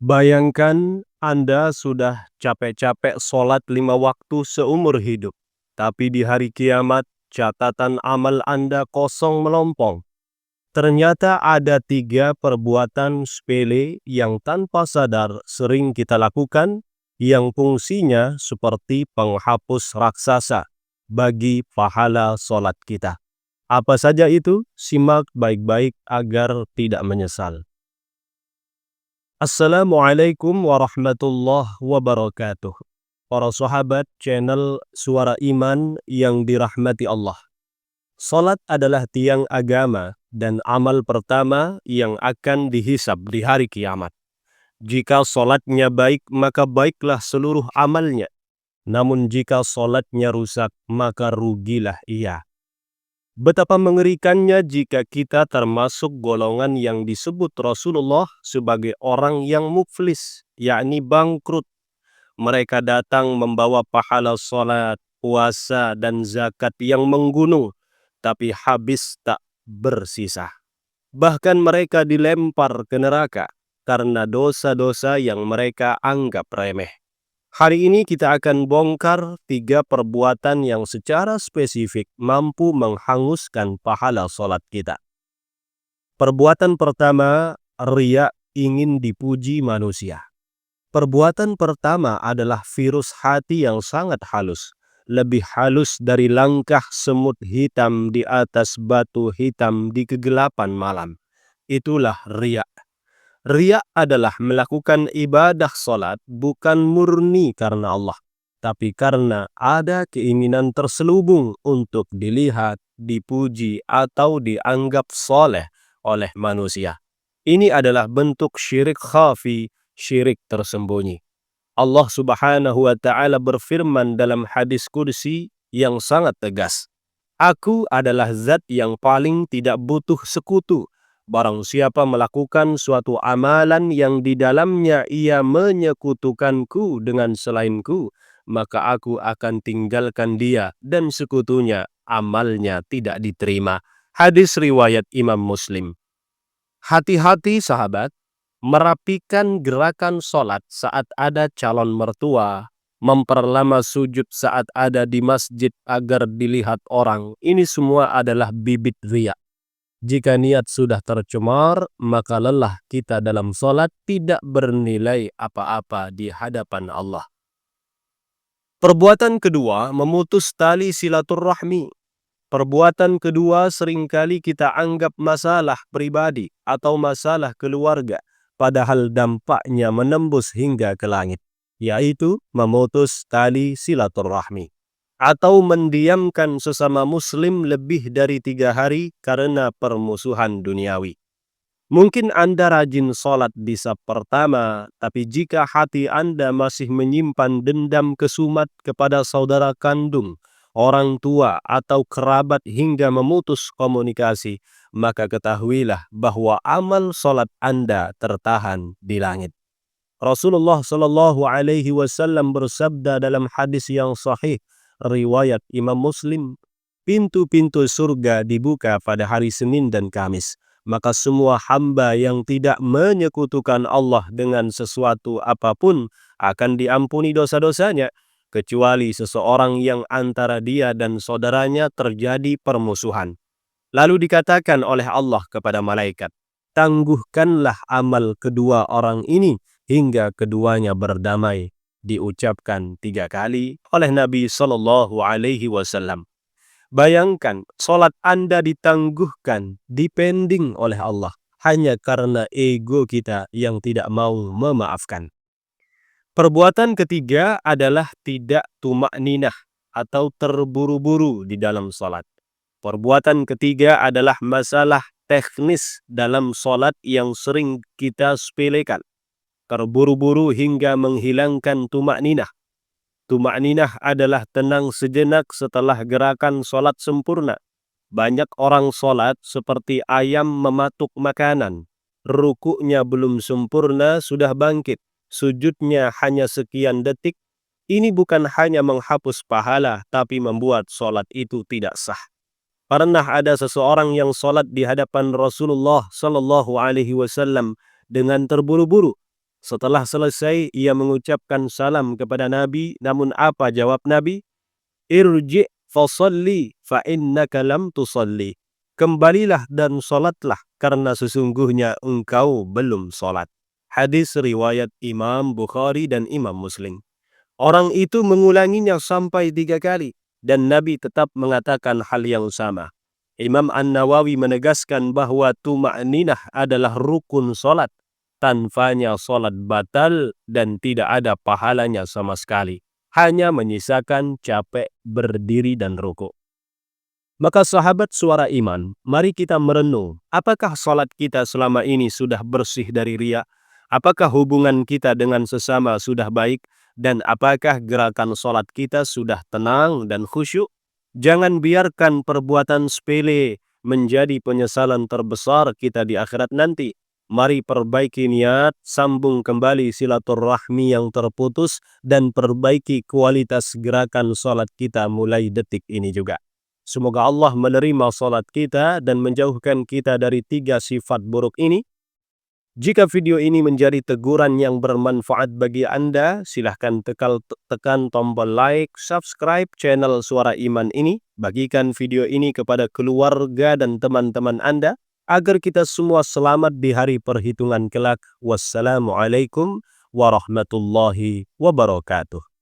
Bayangkan Anda sudah capek-capek sholat 5 waktu seumur hidup, tapi di hari kiamat catatan amal Anda kosong melompong. Ternyata ada 3 perbuatan sepele yang tanpa sadar sering kita lakukan, yang fungsinya seperti penghapus raksasa bagi pahala sholat kita. Apa saja itu? Simak baik-baik agar tidak menyesal. Assalamualaikum warahmatullahi wabarakatuh. Para sahabat channel Suara Iman yang dirahmati Allah. Salat adalah tiang agama dan amal pertama yang akan dihisab di hari kiamat. Jika salatnya baik, maka baiklah seluruh amalnya. Namun jika salatnya rusak, maka rugilah ia. Betapa mengerikannya jika kita termasuk golongan yang disebut Rasulullah sebagai orang yang muflis, yakni bangkrut. Mereka datang membawa pahala salat, puasa, dan zakat yang menggunung, tapi habis tak bersisa. Bahkan mereka dilempar ke neraka karena dosa-dosa yang mereka anggap remeh. Hari ini kita akan bongkar 3 perbuatan yang secara spesifik mampu menghanguskan pahala sholat kita. Perbuatan pertama, riya, ingin dipuji manusia. Perbuatan pertama adalah virus hati yang sangat halus. Lebih halus dari langkah semut hitam di atas batu hitam di kegelapan malam. Itulah riya. Riya adalah melakukan ibadah sholat bukan murni karena Allah, tapi karena ada keinginan terselubung untuk dilihat, dipuji, atau dianggap soleh oleh manusia. Ini adalah bentuk syirik khafi, syirik tersembunyi. Allah Subhanahu wa Ta'ala berfirman dalam hadis kursi yang sangat tegas. Aku adalah zat yang paling tidak butuh sekutu. Barang siapa melakukan suatu amalan yang di dalamnya ia menyekutukanku dengan selainku, maka aku akan tinggalkan dia dan sekutunya, amalnya tidak diterima. Hadis riwayat Imam Muslim. Hati-hati sahabat, merapikan gerakan sholat saat ada calon mertua, memperlama sujud saat ada di masjid agar dilihat orang, ini semua adalah bibit riya. Jika niat sudah tercemar, maka lelah kita dalam sholat tidak bernilai apa-apa di hadapan Allah. Perbuatan kedua, memutus tali silaturahmi. Perbuatan kedua seringkali kita anggap masalah pribadi atau masalah keluarga, padahal dampaknya menembus hingga ke langit, yaitu memutus tali silaturahmi. Atau mendiamkan sesama muslim lebih dari 3 hari karena permusuhan duniawi. Mungkin Anda rajin sholat di saf pertama, tapi jika hati Anda masih menyimpan dendam kesumat kepada saudara kandung, orang tua, atau kerabat hingga memutus komunikasi, maka ketahuilah bahwa amal sholat Anda tertahan di langit. Rasulullah Shallallahu Alaihi Wasallam bersabda dalam hadis yang sahih, riwayat Imam Muslim, pintu-pintu surga dibuka pada hari Senin dan Kamis. Maka semua hamba yang tidak menyekutukan Allah dengan sesuatu apapun akan diampuni dosa-dosanya, kecuali seseorang yang antara dia dan saudaranya terjadi permusuhan. Lalu dikatakan oleh Allah kepada malaikat, tangguhkanlah amal kedua orang ini hingga keduanya berdamai. Diucapkan 3 kali oleh Nabi Shallallahu Alaihi Wasallam. Bayangkan, sholat Anda ditangguhkan, dipending oleh Allah, hanya karena ego kita yang tidak mau memaafkan. Perbuatan ketiga adalah tidak tumakninah atau terburu-buru di dalam sholat. Perbuatan ketiga adalah masalah teknis dalam sholat yang sering kita sepelekan. Terburu-buru hingga menghilangkan tumakninah. Tumakninah adalah tenang sejenak setelah gerakan sholat sempurna. Banyak orang sholat seperti ayam mematuk makanan. Rukuknya belum sempurna sudah bangkit. Sujudnya hanya sekian detik. Ini bukan hanya menghapus pahala, tapi membuat sholat itu tidak sah. Pernah ada seseorang yang sholat di hadapan Rasulullah Sallallahu Alaihi Wasallam dengan terburu-buru. Setelah selesai, ia mengucapkan salam kepada Nabi, namun apa jawab Nabi? Irji' fasalli fa innaka lam tusalli. Kembalilah dan solatlah, karena sesungguhnya engkau belum solat. Hadis riwayat Imam Bukhari dan Imam Muslim. Orang itu mengulanginya sampai 3 kali, dan Nabi tetap mengatakan hal yang sama. Imam An-Nawawi menegaskan bahwa tuma'ninah adalah rukun solat. Tanpanya solat batal dan tidak ada pahalanya sama sekali. Hanya menyisakan capek berdiri dan ruku. Maka sahabat Suara Iman, mari kita merenung, apakah solat kita selama ini sudah bersih dari riya? Apakah hubungan kita dengan sesama sudah baik? Dan apakah gerakan solat kita sudah tenang dan khusyuk? Jangan biarkan perbuatan sepele menjadi penyesalan terbesar kita di akhirat nanti. Mari perbaiki niat, sambung kembali silaturahmi yang terputus, dan perbaiki kualitas gerakan solat kita mulai detik ini juga. Semoga Allah menerima solat kita dan menjauhkan kita dari 3 sifat buruk ini. Jika video ini menjadi teguran yang bermanfaat bagi Anda, silahkan tekan tombol like, subscribe channel Suara Iman ini, bagikan video ini kepada keluarga dan teman-teman Anda, agar kita semua selamat di hari perhitungan kelak. Wassalamualaikum warahmatullahi wabarakatuh.